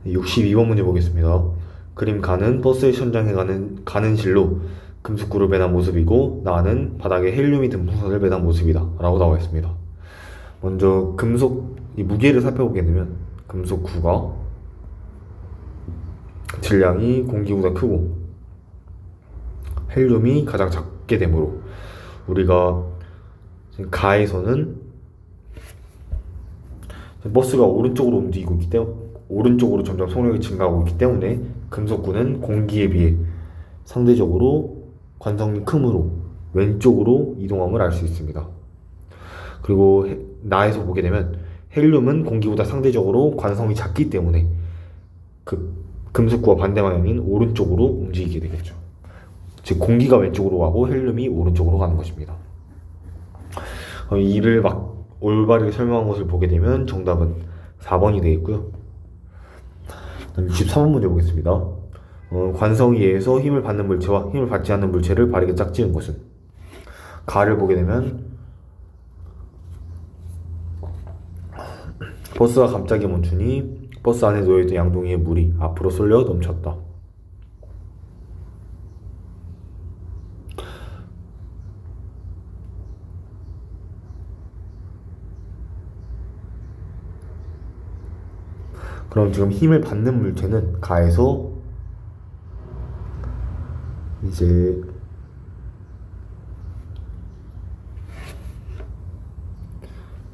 62번 문제 보겠습니다. 그림 가는 버스의 천장에 가는 실로 금속구를 매단 모습이고 나는 바닥에 헬륨이 든 풍선을 매단 모습이다 라고 나와 있습니다. 먼저 금속 이 무게를 살펴보게 되면 금속구가 질량이 공기보다 크고 헬륨이 가장 작게 되므로 우리가 지금 가에서는 버스가 오른쪽으로 움직이고 있기 때문에 오른쪽으로 점점 속력이 증가하고 있기 때문에 금속구는 공기에 비해 상대적으로 관성이 크므로 왼쪽으로 이동함을 알 수 있습니다. 그리고 나에서 보게 되면 헬륨은 공기보다 상대적으로 관성이 작기 때문에 그 금속구와 반대 방향인 오른쪽으로 움직이게 되겠죠. 즉 공기가 왼쪽으로 가고 헬륨이 오른쪽으로 가는 것입니다. 이를 막 올바르게 설명한 것을 보게 되면 정답은 4번이 되겠고요. 63번 문제 보겠습니다. 관성에 의해서 힘을 받는 물체와 힘을 받지 않는 물체를 바르게 짝지은 것은? 가를 보게 되면 버스가 갑자기 멈추니 버스 안에 놓여있던 양동이의 물이 앞으로 쏠려 넘쳤다. 그럼 지금 힘을 받는 물체는 가에서 이제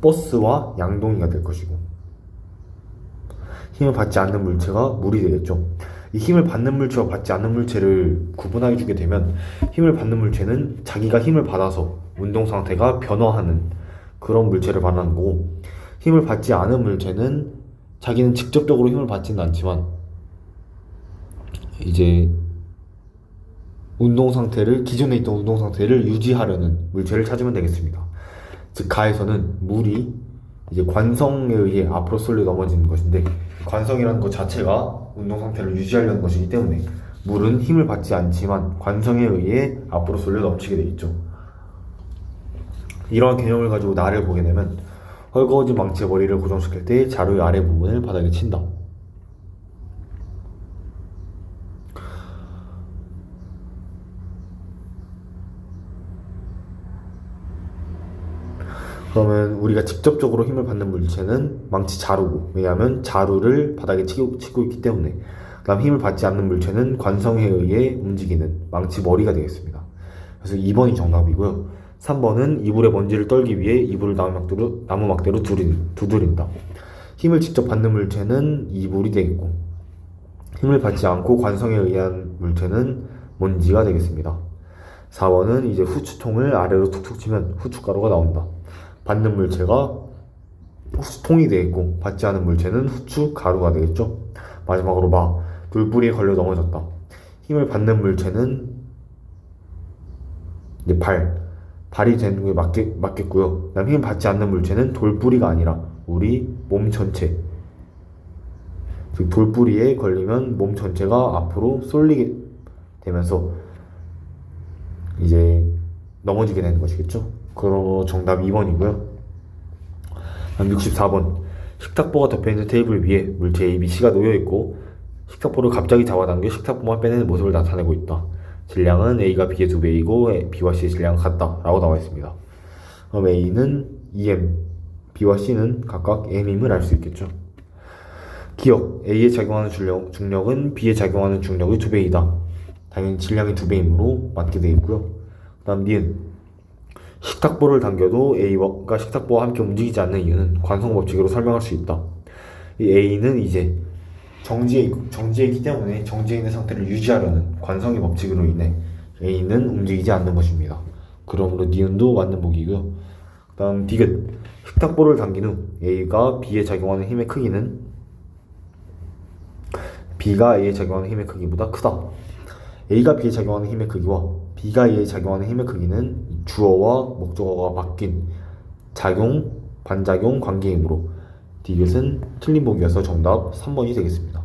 버스와 양동이가 될 것이고 힘을 받지 않는 물체가 물이 되겠죠. 이 힘을 받는 물체와 받지 않는 물체를 구분하게 주게 되면 힘을 받는 물체는 자기가 힘을 받아서 운동 상태가 변화하는 그런 물체를 말하는 거고 힘을 받지 않은 물체는 자기는 직접적으로 힘을 받지는 않지만 이제 기존에 있던 운동 상태를 유지하려는 물체를 찾으면 되겠습니다. 즉 가에서는 물이 이제 관성에 의해 앞으로 쏠려 넘어지는 것인데 관성이라는 것 자체가 운동 상태를 유지하려는 것이기 때문에 물은 힘을 받지 않지만 관성에 의해 앞으로 쏠려 넘치게 되겠죠. 이러한 개념을 가지고 나를 보게 되면 헐거워진 망치에 머리를 고정시킬 때 자루의 아래 부분을 바닥에 친다. 그러면 우리가 직접적으로 힘을 받는 물체는 망치 자루고 왜냐하면 자루를 바닥에 치고 있기 때문에 그 다음 힘을 받지 않는 물체는 관성에 의해 움직이는 망치 머리가 되겠습니다. 그래서 2번이 정답이고요. 3번은 이불에 먼지를 떨기 위해 이불을 나무 막대로 두드린다. 힘을 직접 받는 물체는 이불이 되겠고 힘을 받지 않고 관성에 의한 물체는 먼지가 되겠습니다. 4번은 이제 후추통을 아래로 툭툭 치면 후춧가루가 나온다. 받는 물체가 후추통이 되겠고 받지 않은 물체는 후춧가루가 되겠죠. 마지막으로 돌뿌리에 걸려 넘어졌다. 힘을 받는 물체는 이제 발이 되는 게 맞겠고요. 그다음 힘을 받지 않는 물체는 돌뿌리가 아니라 우리 몸 전체. 즉 돌뿌리에 걸리면 몸 전체가 앞으로 쏠리게 되면서 이제 넘어지게 되는 것이겠죠. 그럼 정답 2번이고요. 64번 식탁보가 덮여있는 테이블 위에 물체 A, B, C가 놓여있고 식탁보를 갑자기 잡아당겨 식탁보만 빼내는 모습을 나타내고 있다. 질량은 A가 B의 2배이고 B와 C의 질량은 같다 라고 나와 있습니다. 그럼 A는 EM, B와 C는 각각 M임을 알 수 있겠죠. 기억, A에 작용하는 중력은 B에 작용하는 중력의 2배이다. 당연히 질량이 2배이므로 맞게 되겠고요. 그 다음 니은 식탁보를 당겨도 A가 식탁보와 함께 움직이지 않는 이유는 관성 법칙으로 설명할 수 있다. 이 A는 이제 정지해 있기 때문에 정지해 있는 상태를 유지하려는 관성의 법칙으로 인해 A는 움직이지 않는 것입니다. 그러므로 니은도 맞는 보기고요. 그 다음 디귿 식탁보를 당긴 후 A가 B에 작용하는 힘의 크기는 B가 A에 작용하는 힘의 크기보다 크다. A가 B에 작용하는 힘의 크기와 B가 A에 작용하는 힘의 크기는 주어와 목적어가 바뀐 작용, 반작용 관계이므로 디귿은 틀린 보기여서 정답 3번이 되겠습니다.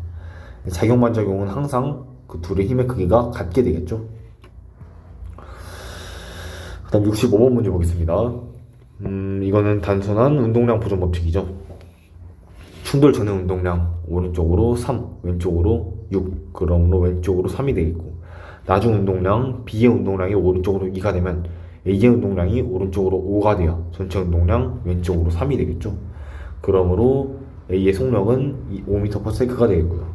작용, 반작용은 항상 그 둘의 힘의 크기가 같게 되겠죠. 그 다음 65번 문제 보겠습니다. 이거는 단순한 운동량 보존 법칙이죠. 충돌 전의 운동량 오른쪽으로 3, 왼쪽으로 6, 그러므로 왼쪽으로 3이 되겠고, 나중 운동량 B의 운동량이 오른쪽으로 2가 되면 A의 운동량이 오른쪽으로 5가 돼야 전체 운동량 왼쪽으로 3이 되겠죠. 그러므로 A의 속력은 5m/s가 되겠고요.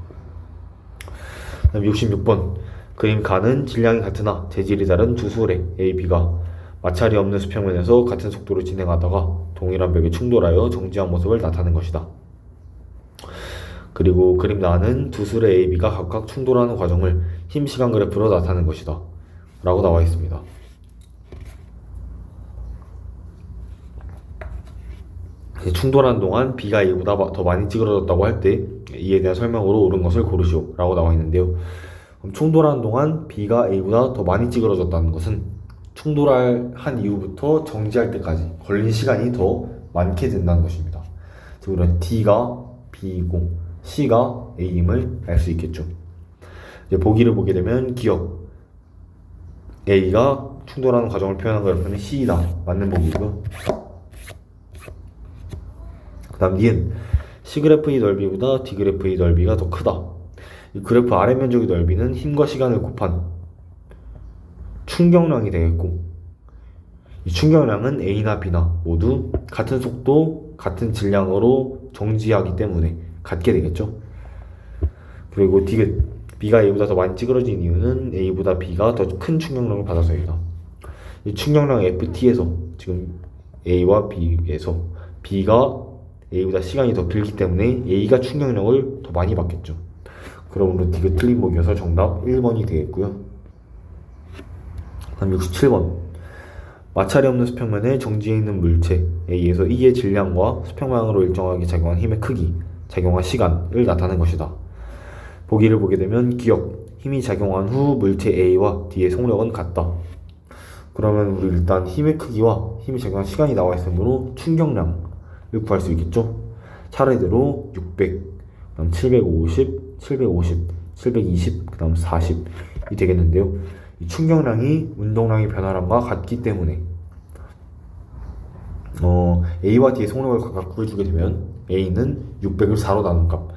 다음 66번. 그림 가는 질량이 같으나 재질이 다른 두 수레 A, B가 마찰이 없는 수평면에서 같은 속도로 진행하다가 동일한 벽에 충돌하여 정지한 모습을 나타낸 것이다. 그리고 그림 나는 두 수레 A, B가 각각 충돌하는 과정을 힘 시간 그래프로 나타낸 것이다 라고 나와 있습니다. 충돌하는 동안 B가 A보다 더 많이 찌그러졌다고 할 때 이에 대한 설명으로 옳은 것을 고르시오 라고 나와 있는데요. 그럼 충돌하는 동안 B가 A보다 더 많이 찌그러졌다는 것은 충돌한 이후부터 정지할 때까지 걸린 시간이 더 많게 된다는 것입니다. 즉 우리는 D가 B이고 C가 A임을 알 수 있겠죠. 이제 보기를 보게 되면 기억 A가 충돌하는 과정을 표현한 그래프는 C이다. 맞는 보기고요. 그 다음 니은 C그래프의 넓이보다 D그래프의 넓이가 더 크다. 이 그래프 아래 면적의 넓이는 힘과 시간을 곱한 충격량이 되겠고, 이 충격량은 A나 B나 모두 같은 속도, 같은 질량으로 정지하기 때문에 같게 되겠죠. 그리고 B가 A보다 더 많이 찌그러진 이유는 A보다 B가 더 큰 충격량을 받아서입니다. 이 충격량 FT에서 지금 A와 B에서 B가 A보다 시간이 더 길기 때문에 A가 충격력을 더 많이 받겠죠. 그러므로 D가 틀린 보기여서 정답 1번이 되겠고요. 다음 67번. 마찰이 없는 수평면에 정지해 있는 물체 A에서 E의 질량과 수평방향으로 일정하게 작용한 힘의 크기, 작용한 시간을 나타낸 것이다. 보기를 보게 되면 기억, 힘이 작용한 후 물체 A와 D의 속력은 같다. 그러면 우리 일단 힘의 크기와 힘이 작용한 시간이 나와 있으므로 충격량을 구할 수 있겠죠. 차례대로 600, 그다음 750, 750, 720, 그다음 40이 되겠는데요. 이 충격량이 운동량의 변화량과 같기 때문에 A와 D의 속력을 각각 구해주게 되면 A는 600을 4로 나눈 값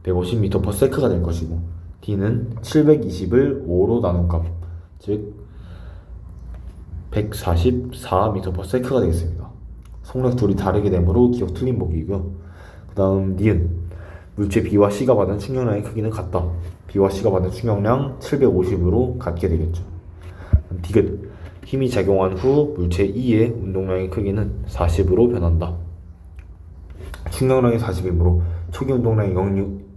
150m/s가 될 것이고, D는 720을 5로 나눈 값, 즉 144m/s가 되겠습니다. 속력 둘이 다르게 되므로 기억 틀린 보기이고요. 그 다음 니은 물체 B와 C가 받은 충격량의 크기는 같다. B와 C가 받은 충격량 750으로 같게 되겠죠. 디귿 힘이 작용한 후 물체 E의 운동량의 크기는 40으로 변한다. 충격량이 40이므로 초기 운동량이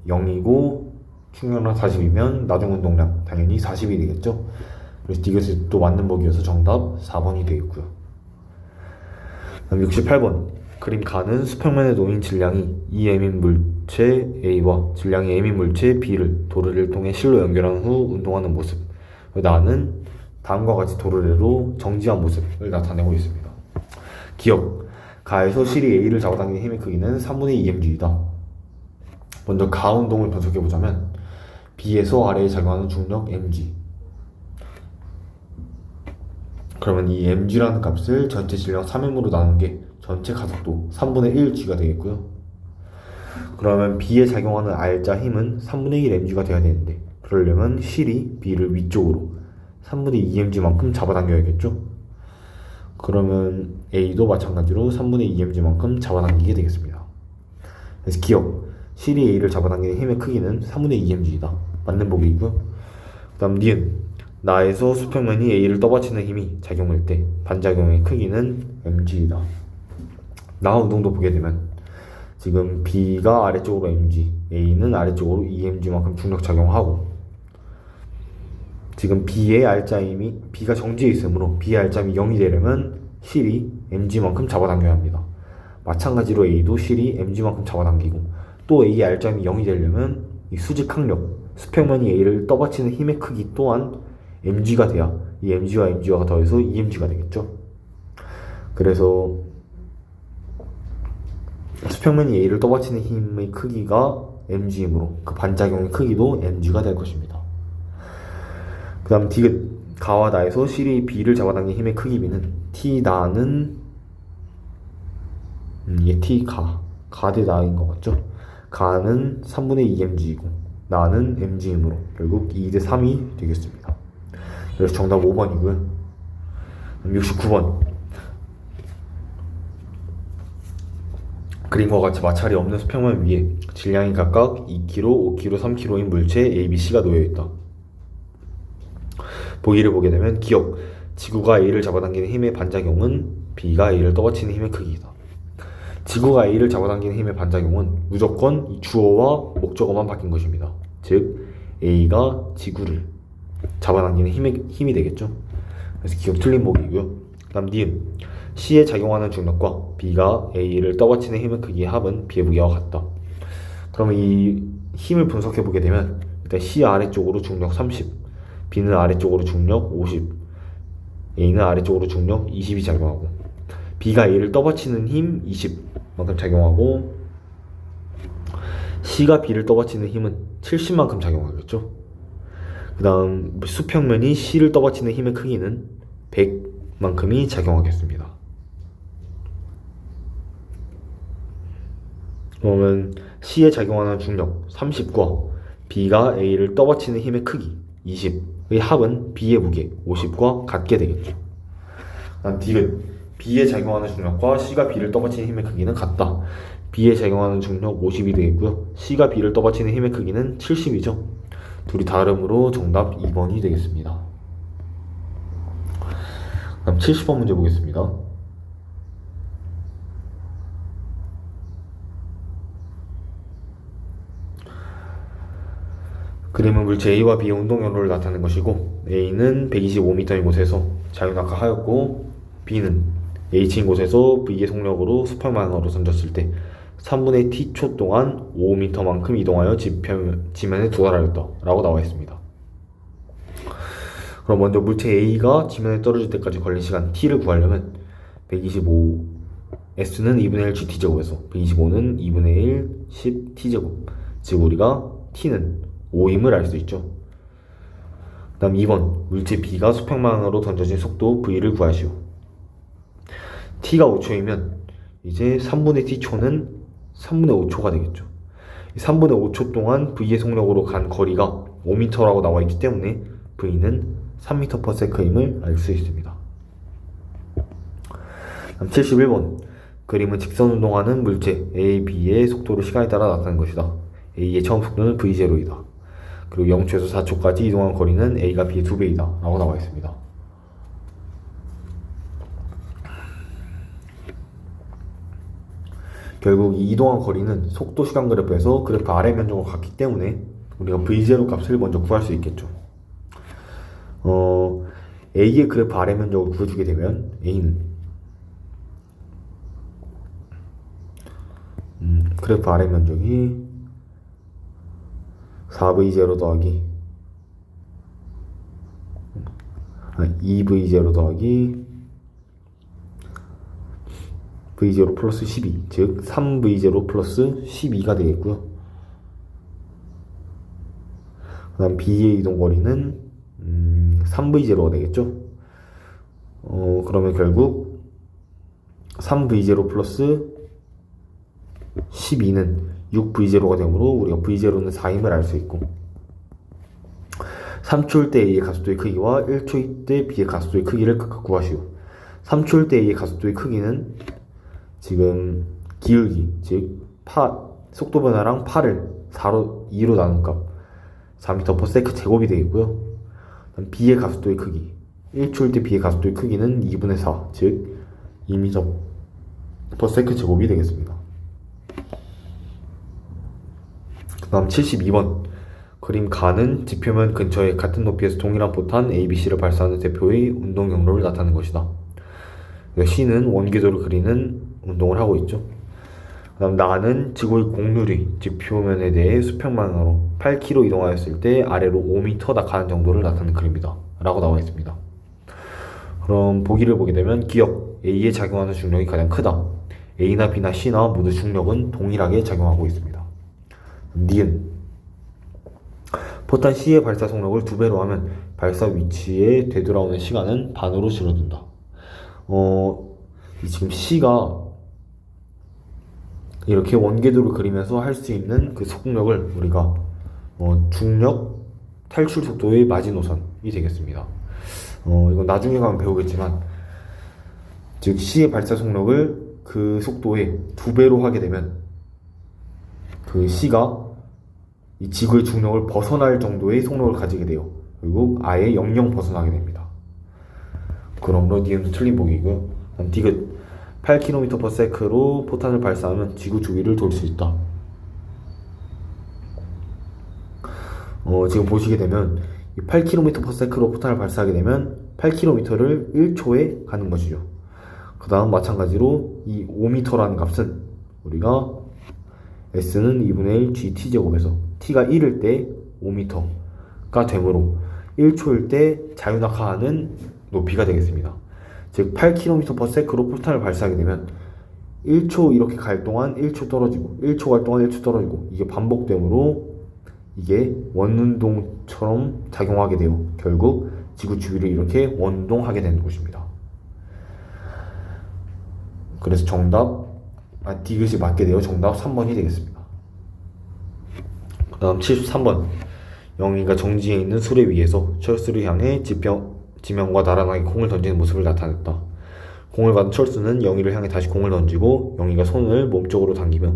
0이고 충격량 40이면 나중 운동량 당연히 40이 되겠죠. 그래서 디귿이 또 맞는 보기여서 정답 4번이 되겠고요. 다음 68번. 그림 가는 수평면에 놓인 질량이 EM인 물체 A와 질량이 M인 물체 B를 도르래를 통해 실로 연결한 후 운동하는 모습. 나는 다음과 같이 도르래로 정지한 모습을 나타내고 있습니다. 기억. 가에서 실이 A를 잡아당기는 힘의 크기는 3분의 2mg이다. 먼저 가 운동을 분석해보자면 B에서 아래에 작용하는 중력 mg, 그러면 이 mg라는 값을 전체 질량 3m으로 나눈 게 전체 가속도 3분의 1g가 되겠고요. 그러면 B에 작용하는 R자 힘은 3분의 1 mg가 돼야 되는데, 그러려면 실이 B를 위쪽으로 3분의 2 mg만큼 잡아당겨야겠죠. 그러면 A도 마찬가지로 3분의 2 mg만큼 잡아당기게 되겠습니다. 그래서 기억, 실이 A를 잡아당기는 힘의 크기는 3분의 2 mg이다. 맞는 보기이고요. 그 다음 니은 나에서 수평면이 A를 떠받치는 힘이 작용할 때 반작용의 크기는 mg이다. 나 운동도 보게 되면 지금 B가 아래쪽으로 mg, A는 아래쪽으로 2mg만큼 중력 작용하고, 지금 B의 R자임이 B가 정지해 있으므로 B의 R자임이 0이 되려면 실이 mg만큼 잡아당겨야 합니다. 마찬가지로 A도 실이 mg만큼 잡아당기고, 또 A의 R자임이 0이 되려면 이 수직 항력, 수평면이 A를 떠받치는 힘의 크기 또한 mg가 돼야 이 mg와 mg가 더해서 2mg가 되겠죠. 그래서 수평면이 A를 떠받치는 힘의 크기가 mg이므로 그 반작용의 크기도 mg가 될 것입니다. 그 다음 디귿 가와 나에서 실이 B를 잡아당긴 힘의 크기 B는 T 나는 얘 T 가 대 나인 것 같죠? 가는 3분의 2mg이고 나는 mg이므로 결국 2대 3이 되겠습니다. 그래서 정답 5번이고요. 69번. 그림과 같이 마찰이 없는 수평면 위에 질량이 각각 2kg, 5kg, 3kg인 물체 A, B, C가 놓여있다. 보기를 보게 되면 기억, 지구가 A를 잡아당기는 힘의 반작용은 B가 A를 떠받치는 힘의 크기이다. 지구가 A를 잡아당기는 힘의 반작용은 무조건 이 주어와 목적어만 바뀐 것입니다. 즉 A가 지구를 잡아당기는 힘이 되겠죠. 그래서 기억 틀린 보기이고요. 다음 니은, C에 작용하는 중력과 B가 A를 떠받치는 힘의 크기의 합은 B의 무게와 같다. 그러면 이 힘을 분석해 보게 되면 일단 C 아래쪽으로 중력 30, B는 아래쪽으로 중력 50, A는 아래쪽으로 중력 20이 작용하고 B가 A를 떠받치는 힘 20만큼 작용하고 C가 B를 떠받치는 힘은 70만큼 작용하겠죠. 그 다음 수평면이 C를 떠받치는 힘의 크기는 100만큼이 작용하겠습니다. 그러면 C에 작용하는 중력 30과 B가 A를 떠받치는 힘의 크기 20의 합은 B의 무게 50과 같게 되겠죠. 다음 D는 B에 작용하는 중력과 C가 B를 떠받치는 힘의 크기는 같다. B에 작용하는 중력 50이 되겠고요. C가 B를 떠받치는 힘의 크기는 70이죠. 둘이 다르므로 정답 2번이 되겠습니다. 다음 70번 문제 보겠습니다. 그림은 물체 A와 B의 운동 경로를 나타낸 것이고 A는 125m인 곳에서 자유낙하하였고 B는 H인 곳에서 V의 속력으로 수평방향으로 던졌을 때 3분의 t초 동안 5m만큼 이동하여 지면에 도달하였다 라고 나와 있습니다. 그럼 먼저 물체 A가 지면에 떨어질 때까지 걸린 시간 t를 구하려면 125 S는 2분의 1 GT제곱에서 125는 2분의 1 10T제곱, 즉 우리가 t는 5임을 알 수 있죠. 그 다음 2번, 물체 B가 수평방향으로 던져진 속도 V를 구하시오. t가 5초이면 이제 3분의 t초는 3분의 5초가 되겠죠. 3분의 5초 동안 V의 속력으로 간 거리가 5m라고 나와 있기 때문에 V는 3m/s임을 알 수 있습니다. 다음 71번, 그림은 직선 운동하는 물체 A, B의 속도를 시간에 따라 나타낸 것이다. A의 처음 속도는 V0이다. 그리고 0초에서 4초까지 이동한 거리는 A가 B의 2배이다 라고 나와 있습니다. 결국 이 이동한 거리는 속도 시간 그래프에서 그래프 아래 면적과 같기 때문에 우리가 V0 값을 먼저 구할 수 있겠죠. A의 그래프 아래 면적을 구해주게 되면 A는 그래프 아래 면적이 4V0 더하기 2V0 더하기 V0 플러스 12, 즉 3V0 플러스 12가 되겠고요. 그 다음 B의 이동거리는 3V0가 되겠죠. 그러면 결국 3V0 플러스 12는 6V0가 되므로 우리가 V0는 4임을 알 수 있고 3초일 때 A의 가속도의 크기와 1초일 때 B의 가속도의 크기를 각각 구하시오. 3초일 때 A의 가속도의 크기는 지금 기울기, 즉 속도 변화랑 파를 2로 나눈 값 4m/s 제곱이 되겠고요. B의 가속도의 크기 1초일 때 B의 가속도의 크기는 2분의 4, 즉 2m/s 제곱이 되겠습니다. 그 다음 72번, 그림 가는 지표면 근처에 같은 높이에서 동일한 포탄 ABC를 발사하는 대표의 운동 경로를 나타내는 것이다. C는 원궤도를 그리는 운동을 하고 있죠. 그 다음 나는 지구의 공유리, 즉 표면에 대해 수평방향으로 8km 이동하였을 때 아래로 5m 낙하하는 정도를 나타내는 그림이다 라고 나와 있습니다. 그럼 보기를 보게 되면 기억, A에 작용하는 중력이 가장 크다. A나 B나 C나 모두 중력은 동일하게 작용하고 있습니다. 니은, 포탄 C의 발사 속력을 2배로 하면 발사 위치에 되돌아오는 시간은 반으로 줄어든다. 지금 C가 이렇게 원궤도를 그리면서 할 수 있는 그 속력을 우리가 중력 탈출 속도의 마지노선이 되겠습니다. 이건 나중에 가면 배우겠지만, 즉 C의 발사 속력을 그 속도의 2배로 하게 되면 그 C가 이 지구의 중력을 벗어날 정도의 속력을 가지게 돼요. 그리고 아예 영영 벗어나게 됩니다. 그러므로 니은도 틀린 보기이고요. 다음 디귿 8km/s로 포탄을 발사하면 지구 주위를 돌 수 있다. 지금 보시게 되면 8km/s로 포탄을 발사하게 되면 8km를 1초에 가는 것이죠. 그 다음 마찬가지로 이 5m라는 값은 우리가 S는 2분의 1 GT제곱에서 T가 1일 때 5m가 되므로 1초일 때 자유낙하하는 높이가 되겠습니다. 즉 8km/s로 포탄을 발사하게 되면 1초 이렇게 갈 동안 1초 떨어지고 1초 갈 동안 1초 떨어지고 이게 반복되므로 이게 원운동처럼 작용하게 되어 결국 지구 주위를 이렇게 원운동하게 되는 것입니다. 그래서 정답 디귿이 맞게 되어 정답 3번이 되겠습니다. 그 다음 73번 영희가 정지해 있는 수레 위에서 철수를 향해 지명과 나란하게 공을 던지는 모습을 나타냈다. 공을 받은 철수는 영희를 향해 다시 공을 던지고 영희가 손을 몸쪽으로 당기며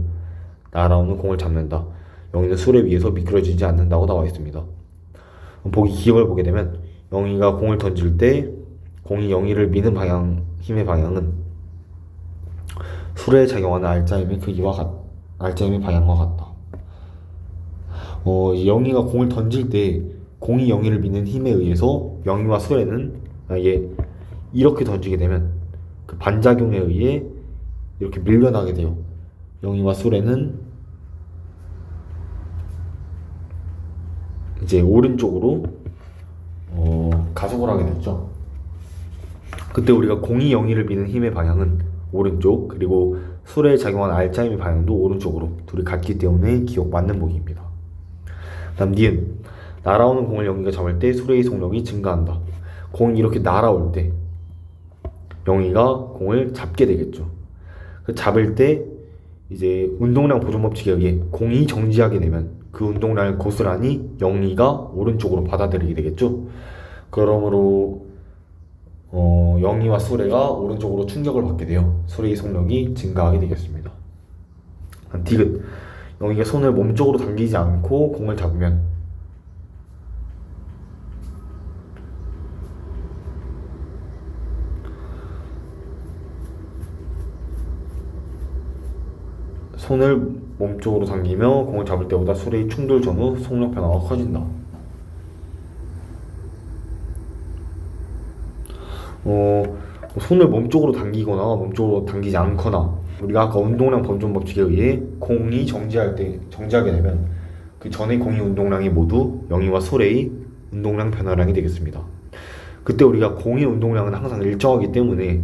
날아오는 공을 잡는다. 영희는 수레 위에서 미끄러지지 않는다고 나와 있습니다. 보기 기억을 보게 되면 영희가 공을 던질 때 공이 영희를 미는 힘의 방향은 수레에 작용하는 알짜임의 알짜임의 방향과 같다. 영희가 공을 던질 때 공이 영희를 미는 힘에 의해서 영희와 수레는 만약에 이렇게 던지게 되면 그 반작용에 의해 이렇게 밀려나게 돼요. 영희와 수레는 이제 오른쪽으로 가속을 하게 됐죠. 그때 우리가 공이 영희를 미는 힘의 방향은 오른쪽, 그리고 수레에 작용하는 알짜임의 방향도 오른쪽으로 둘이 같기 때문에 기억 맞는 보기입니다. 다음 니은 날아오는 공을 영희가 잡을 때 수레의 속력이 증가한다. 공이 이렇게 날아올 때 영희가 공을 잡게 되겠죠. 그 잡을 때 이제 운동량 보존 법칙에 의해 공이 정지하게 되면 그 운동량을 고스란히 영희가 오른쪽으로 받아들이게 되겠죠. 그러므로 영희와 수레가 오른쪽으로 충격을 받게 되어 수레의 속력이 증가하게 되겠습니다. 디귿 영희가 손을 몸쪽으로 당기지 않고 공을 잡으면 손을 몸쪽으로 당기며 공을 잡을 때보다 수레의 충돌 전후 속력 변화가 커진다. 손을 몸쪽으로 당기거나 몸쪽으로 당기지 않거나 우리가 아까 운동량 보존 법칙에 의해 공이 정지하게 되면 그 전의 공의 운동량이 모두 영희와 수레의 운동량 변화량이 되겠습니다. 그때 우리가 공의 운동량은 항상 일정하기 때문에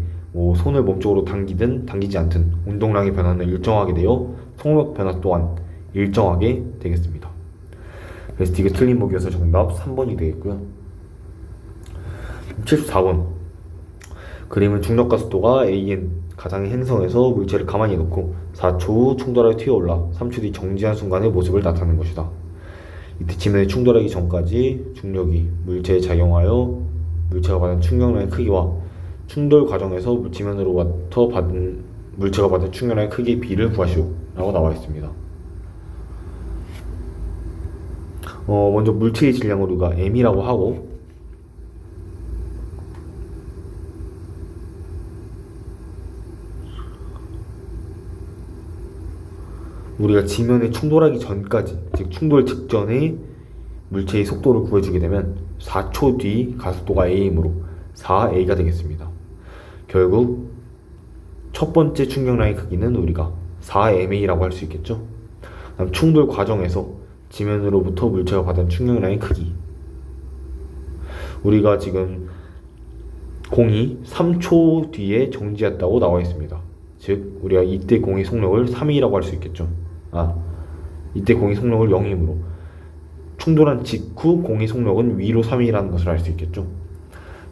손을 몸쪽으로 당기든 당기지 않든 운동량의 변화는 일정하게 되어 속력 변화 또한 일정하게 되겠습니다. 그래서 디귿 틀린 보기여서 정답 3번이 되겠고요. 74번 그림은 중력과 속도가 AN 가상의 행성에서 물체를 가만히 놓고 4초 후 충돌하여 튀어올라 3초 뒤 정지한 순간의 모습을 나타내는 것이다. 이때 지면에 충돌하기 전까지 중력이 물체에 작용하여 물체가 받은 충격량의 크기와 충돌 과정에서 지면으로부터 물체가 받은 충격량의 크기의 비를 구하시오 라고 나와 있습니다. 먼저 물체의 질량을 우리가 m이라고 하고 우리가 지면에 충돌하기 전까지 즉 충돌 직전에 물체의 속도를 구해주게 되면 4초 뒤 가속도가 am으로 4a가 되겠습니다. 결국 첫 번째 충격량의 크기는 우리가 4ma라고 할 수 있겠죠. 다음 충돌 과정에서 지면으로부터 물체가 받은 충격량의 크기 우리가 지금 공이 3초 뒤에 정지했다고 나와 있습니다. 즉 우리가 이때 공의 속력을 3이라고 할 수 있겠죠. 이때 공의 속력을 0이므로 충돌한 직후 공의 속력은 위로 3이라는 것을 알 수 있겠죠.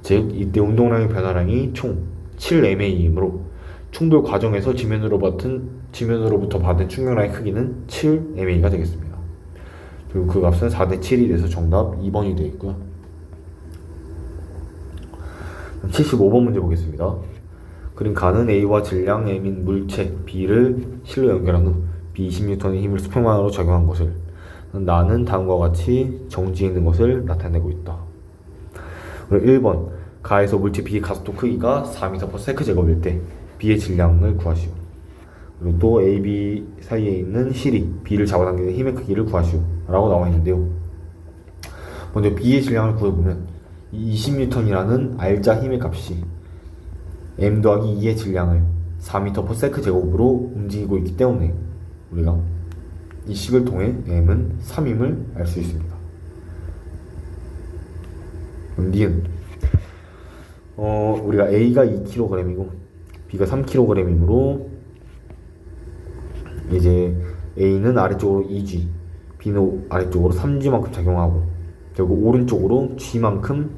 즉 이때 운동량의 변화량이 총 7ma이므로 충돌 과정에서 지면으로 받은 지면으로부터 받은 충격량의 크기는 7MA가 되겠습니다. 그리고 그 값은 4대 7이 돼서 정답 2번이 되어 있고요. 75번 문제 보겠습니다. 그림 가는 A와 질량 M인 물체 B를 실로 연결한 후 B 20N의 힘을 수평만으로 작용한 것을 나는 다음과 같이 정지해 있는 것을 나타내고 있다. 1번 가에서 물체 B의 가속도 크기가 4m/s 제곱일 때 B의 질량을 구하시오. 그리고 또 A, B 사이에 있는 실이 B를 잡아당기는 힘의 크기를 구하시오 라고 나와 있는데요. 먼저 B의 질량을 구해보면 이 20N이라는 알짜 힘의 값이 M 더하기 2의 질량을 4m/s 제곱으로 움직이고 있기 때문에 우리가 이 식을 통해 M은 3임을 알 수 있습니다. 그럼 니은 우리가 A가 2kg이고 B가 3kg이므로 이제 A는 아래쪽으로 2G, B는 아래쪽으로 3G만큼 작용하고 결국 오른쪽으로 G만큼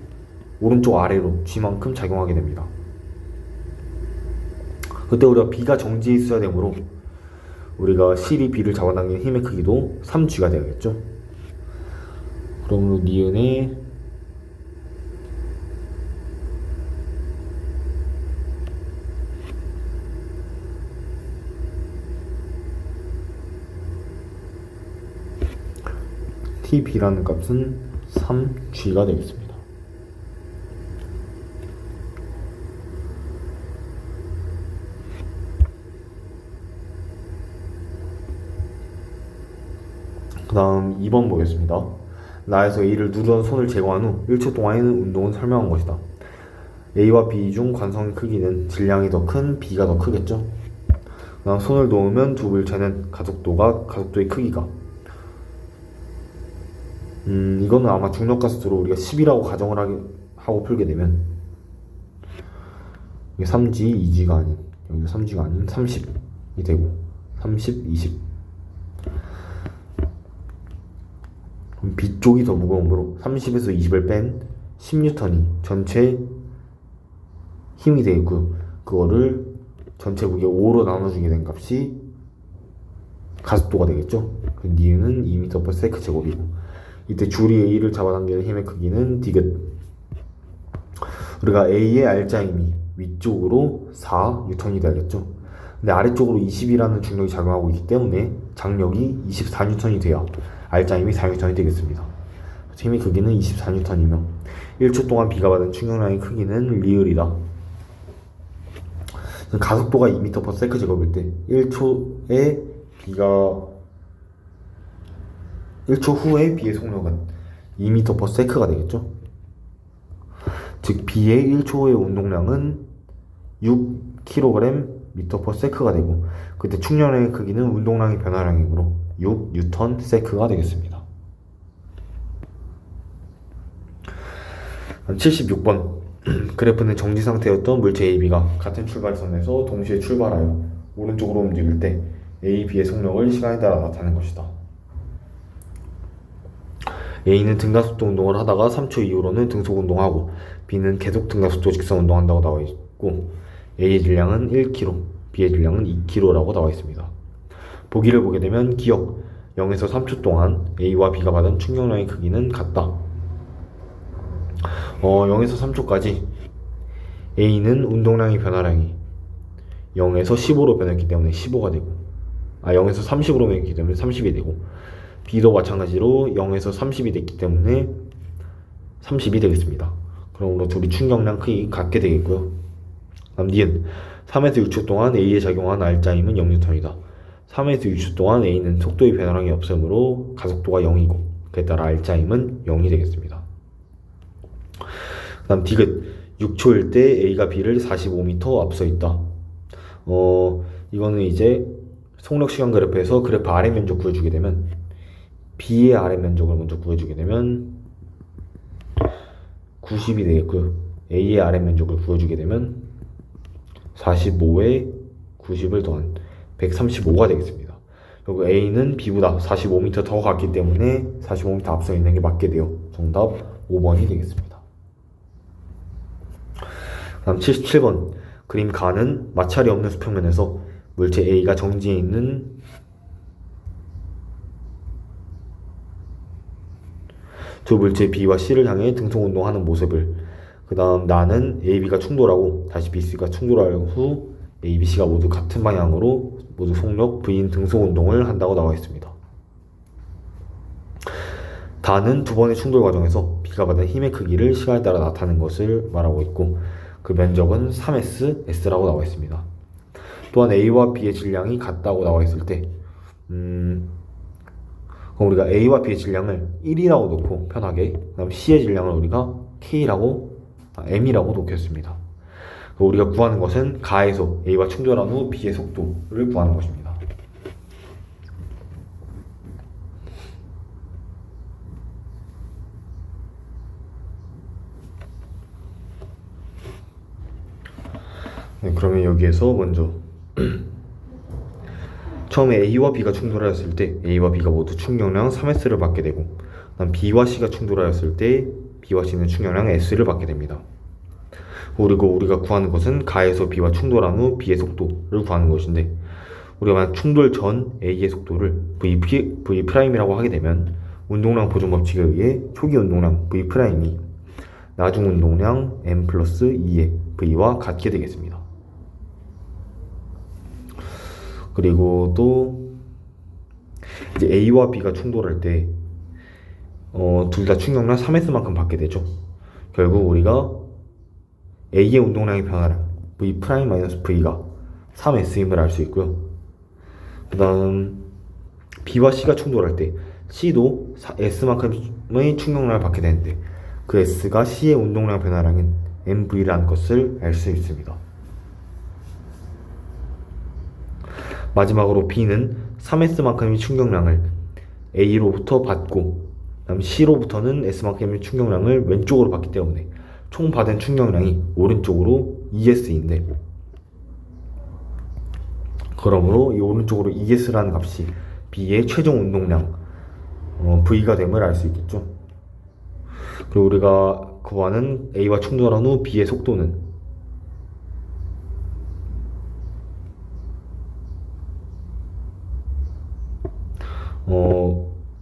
오른쪽 아래로 G만큼 작용하게 됩니다. 그때 우리가 B가 정지해 있어야 되므로 우리가 실이 B를 잡아당기는 힘의 크기도 3G가 되겠죠. 그러므로 니은의 TB라는 값은 3G가 되겠습니다. 그 다음 2번 보겠습니다. 나에서 A를 누르던 손을 제거한 후 1초 동안에는 운동은 설명한 것이다. A와 B 중 관성의 크기는 질량이 더 큰 B가 더 크겠죠. 그 다음 손을 놓으면 두 물체는 가속도의 크기가 이거는 아마 중력가속도로 우리가 10이라고 가정을 하고 풀게 되면 이게 3G, 2G가 아닌 여기가 3G가 아닌 30이 되고 30, 20 그럼 B 쪽이 더 무거우므로 30에서 20을 뺀 10N이 전체 힘이 되겠고요. 그거를 전체 무게 5로 나눠주게 된 값이 가속도가 되겠죠. 그 니은은 2m/s 제곱이고 이때 줄이 A를 잡아당기는 힘의 크기는 디귿. 우리가 A의 알짜 힘이 위쪽으로 4N이 되겠죠. 근데 아래쪽으로 20이라는 중력이 작용하고 있기 때문에 장력이 24N이 돼야 알짜 힘이 4N이 되겠습니다. 힘의 크기는 24N이며 1초 동안 B가 받은 충격량의 크기는 리을이다. 가속도가 2m/s 제곱일 때 1초 후에 B의 속력은 2m/s가 되겠죠. 즉 B의 1초 후의 운동량은 6kg/m/s가 되고 그때 충격량의 크기는 운동량의 변화량이므로 6Ns가 되겠습니다. 76번 그래프는 정지 상태였던 물체 AB가 같은 출발선에서 동시에 출발하여 오른쪽으로 움직일 때 A, B의 속력을 시간에 따라 나타낸 것이다. A는 등가속도 운동을 하다가 3초 이후로는 등속 운동하고 B는 계속 등가속도 직선 운동한다고 나와 있고 A의 질량은 1kg, B의 질량은 2kg라고 나와 있습니다. 보기를 보게 되면 기억 0에서 3초 동안 A와 B가 받은 충격량의 크기는 같다. 0에서 3초까지 A는 운동량의 변화량이 0에서 15로 변했기 때문에 15가 되고 0에서 30으로 변했기 때문에 30이 되고 B도 마찬가지로 0에서 30이 됐기 때문에 30이 되겠습니다. 그러므로 둘이 충격량 크기 같게 되겠고요. 다음 니은 3에서 6초 동안 A에 작용한 알짜 힘은 0N이다. 3에서 6초 동안 A는 속도의 변화량이 없으므로 가속도가 0이고 그에 따라 알짜 힘은 0이 되겠습니다. 그 다음 디귿 6초일 때 A가 B를 45m 앞서 있다. 이거는 이제 속력 시간 그래프에서 그래프 아래 면적 구해주게 되면 B의 아래 면적을 먼저 구해주게 되면 90이 되겠고요. A의 아래 면적을 구해주게 되면 45에 90을 더한 135가 되겠습니다. 그리고 A는 B보다 45m 더 갔기 때문에 45m 앞서 있는 게 맞게 돼요. 정답 5번이 되겠습니다. 다음 77번 그림 가는 마찰이 없는 수평면에서 물체 A가 정지해 있는 두 물체 B와 C를 향해 등속운동하는 모습을, 그 다음 나는 A, B가 충돌하고 다시 B, C가 충돌한 후 A, B, C가 모두 같은 방향으로 모두 속력 V인 등속운동을 한다고 나와 있습니다. 다는 두 번의 충돌 과정에서 B가 받은 힘의 크기를 시간에 따라 나타내는 것을 말하고 있고 그 면적은 3S, S라고 나와 있습니다. 또한 A와 B의 질량이 같다고 나와 있을 때 그럼 우리가 A와 B의 질량을 1이라고 놓고 편하게, 그 다음 C의 질량을 우리가 M이라고 놓겠습니다. 우리가 구하는 것은 가에서 A와 충돌한 후 B의 속도를 구하는 것입니다. 네, 그러면 여기에서 먼저 처음에 A와 B가 충돌하였을 때 A와 B가 모두 충격량 3S를 받게 되고, 그다음 B와 C가 충돌하였을 때 B와 C는 충격량 S를 받게 됩니다. 그리고 우리가 구하는 것은 가에서 B와 충돌한 후 B의 속도를 구하는 것인데, 우리가 만약 충돌 전 A의 속도를 V'이라고 하게 되면 운동량 보존 법칙에 의해 초기 운동량 V'이 나중 운동량 M 플러스 2의 V와 같게 되겠습니다. 그리고 또 이제 A와 B가 충돌할 때 둘 다 충격량 3S만큼 받게 되죠. 결국 우리가 A의 운동량의 변화량 V'-V가 3S임을 알 수 있고요. 그 다음 B와 C가 충돌할 때 C도 S만큼의 충격량을 받게 되는데 그 S가 C의 운동량 변화량인 MV라는 것을 알 수 있습니다. 마지막으로 B는 3S만큼의 충격량을 A로부터 받고 그다음 C로부터는 S만큼의 충격량을 왼쪽으로 받기 때문에 총 받은 충격량이 오른쪽으로 ES인데, 그러므로 이 오른쪽으로 ES라는 값이 B의 최종 운동량 V가 됨을 알 수 있겠죠. 그리고 우리가 구하는 A와 충돌한 후 B의 속도는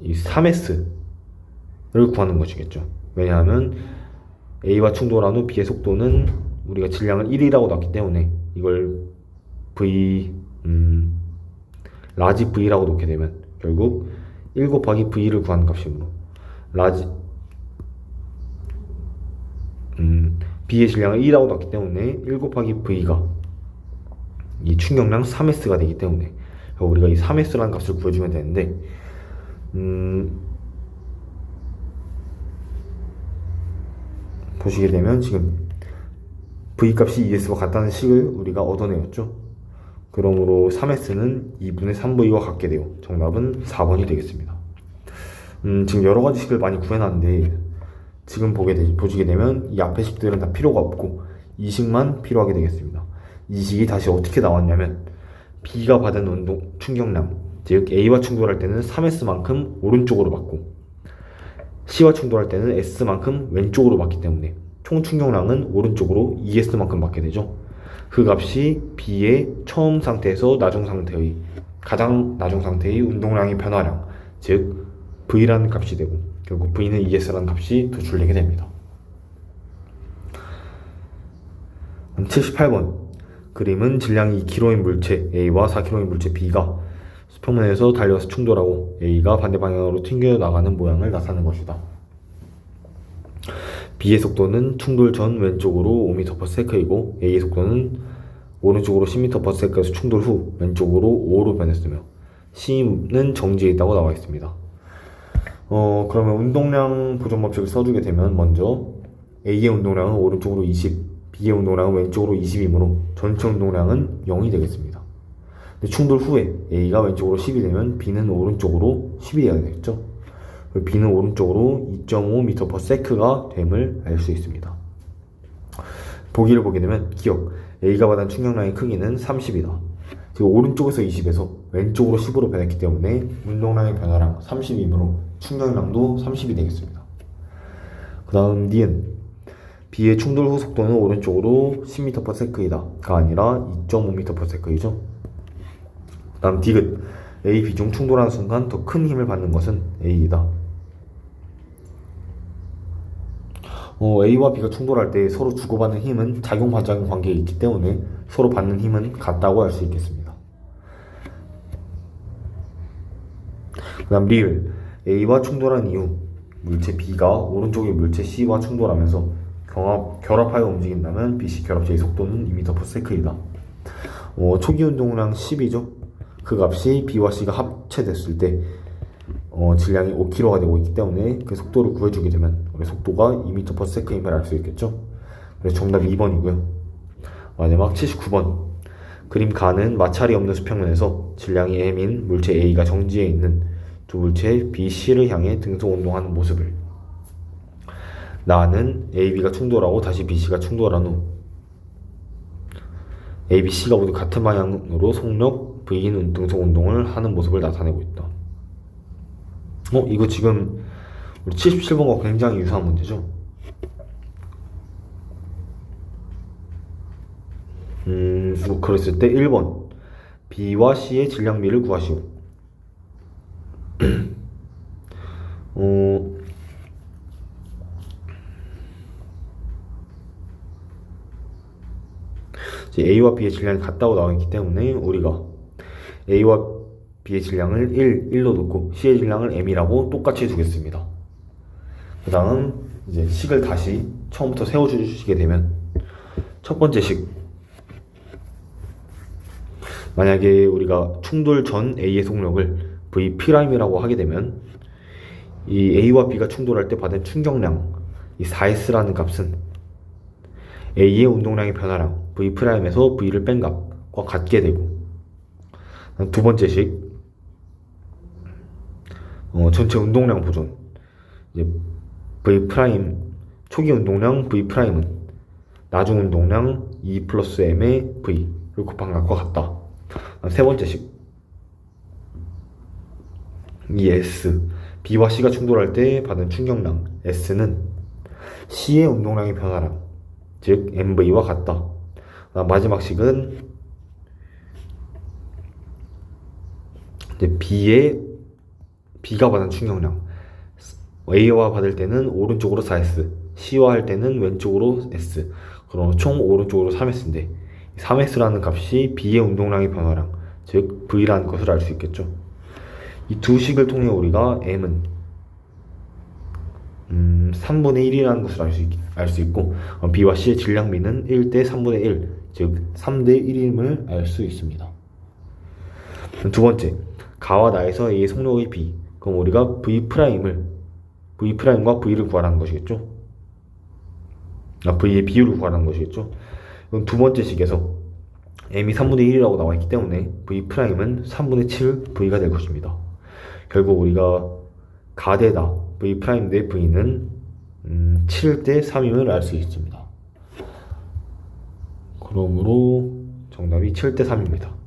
이 3S를 구하는 것이겠죠. 왜냐하면 A와 충돌한 후 B의 속도는 우리가 질량을 1이라고 놨기 때문에 이걸 라지 V라고 놓게 되면 결국 1 곱하기 V를 구하는 값이므로 B의 질량을 2라고 놨기 때문에 1 곱하기 V가 이 충격량 3S가 되기 때문에 우리가 이 3S라는 값을 구해주면 되는데, 보시게 되면 지금 V 값이 ES와 같다는 식을 우리가 얻어내었죠. 그러므로 3S는 2분의 3V와 같게 되어 정답은 4번이 되겠습니다. 지금 여러가지 식을 많이 구해놨는데 지금 보시게 되면 이 앞에 식들은 다 필요가 없고 이 식만 필요하게 되겠습니다. 이 식이 다시 어떻게 나왔냐면 B가 받은 충격량, 즉 A와 충돌할 때는 3S만큼 오른쪽으로 받고 C와 충돌할 때는 S만큼 왼쪽으로 받기 때문에 총 충격량은 오른쪽으로 ES만큼 받게 되죠. 그 값이 B의 처음 상태에서 가장 나중 상태의 운동량의 변화량, 즉 V라는 값이 되고 결국 V는 ES라는 값이 도출되게 됩니다. 78번 그림은 질량이 2kg인 물체 A와 4kg인 물체 B가 수평면에서 달려서 충돌하고 A가 반대 방향으로 튕겨나가는 모양을 나타내는 것이다. B의 속도는 충돌 전 왼쪽으로 5m/s이고 A의 속도는 오른쪽으로 10m/s에서 충돌 후 왼쪽으로 5로 변했으며 C는 정지해 있다고 나와 있습니다. 그러면 운동량 보존 법칙을 써주게 되면 먼저 A의 운동량은 오른쪽으로 20, B의 운동량은 왼쪽으로 20이므로 전체 운동량은 0이 되겠습니다. 근데 충돌 후에 A가 왼쪽으로 10이 되면 B는 오른쪽으로 10이 되어야 되겠죠. B는 오른쪽으로 2.5m/s가 됨을 알 수 있습니다. 보기를 보게 되면 기억, A가 받은 충격량의 크기는 30이다. 즉 오른쪽에서 20에서 왼쪽으로 10으로 변했기 때문에 운동량의 변화량 30이므로 충격량도 30이 되겠습니다. 그 다음 니은 B의 충돌 후 속도는 오른쪽으로 10m/s이다 가 아니라 2.5m/s이죠. 다음 디귿. A, B 중 충돌하는 순간 더 큰 힘을 받는 것은 A이다. A와 B가 충돌할 때 서로 주고받는 힘은 작용-반작용 관계에 있기 때문에 서로 받는 힘은 같다고 할 수 있겠습니다. 그 다음 리을. A와 충돌한 이후 물체 B가 오른쪽의 물체 C와 충돌하면서 결합하여 움직인다면 BC 결합체의 속도는 2m/s이다. 초기 운동량 10이죠. 그 값이 B와 C가 합체됐을 때 질량이 5kg가 되고 있기 때문에 그 속도를 구해주게 되면 우리 속도가 2m/s임을 알 수 있겠죠. 그래서 정답이 2번이고요. 마지막 79번. 그림 가는 마찰이 없는 수평면에서 질량이 m인 물체 A가 정지해 있는 두 물체 B, C를 향해 등속운동하는 모습을 나는 A, B가 충돌하고 다시 B, C가 충돌한 후 A, B, C가 모두 같은 방향으로 속력 V인 등속운동을 하는 모습을 나타내고 있다. 이거 지금 우리 77번과 굉장히 유사한 문제죠. 그랬을 때 1번 B와 C의 질량비를 구하시오. 이제 A와 B의 질량이 같다고 나와 있기 때문에 우리가 A와 B의 질량을 1로 놓고 C의 질량을 M이라고 똑같이 두겠습니다. 그 다음 이제 식을 다시 처음부터 세워주시게 되면 첫 번째 식. 만약에 우리가 충돌 전 A의 속력을 V'이라고 하게 되면 이 A와 B가 충돌할 때 받은 충격량 이 4S라는 값은 A의 운동량의 변화량 V'에서 V를 뺀 값과 같게 되고, 두 번째 식. 전체 운동량 보존. 이제 V' 초기 운동량 V'은 나중 운동량 2 플러스 M의 V를 곱한 값과 같다. 세 번째 식. 이 S, B와 C가 충돌할 때 받은 충격량 S는 C의 운동량의 변화량, 즉 MV와 같다. 마지막 식은 이제 B가 받은 충격량 A와 받을 때는 오른쪽으로 4S, C와 할 때는 왼쪽으로 S, 그럼 총 오른쪽으로 3S인데 3S라는 값이 B의 운동량의 변화량, 즉 V라는 것을 알 수 있겠죠. 이 두 식을 통해 우리가 M은 3분의 1이라는 것을 알 수 있고 B와 C의 질량비는 1대 3분의 1, 즉 3대 1임을 알 수 있습니다. 두 번째, 가와 나에서 A의 속력의 B. 그럼 우리가 V'과 V를 구하라는 것이겠죠. V의 비율을 구하라는 것이겠죠. 그럼 두 번째 식에서 M이 3분의 1이라고 나와 있기 때문에 V'은 3분의 7 V가 될 것입니다. 결국 우리가 가대다 V' 대 V는 7대 3임을 알 수 있습니다. 그러므로 정답이 7대 3입니다.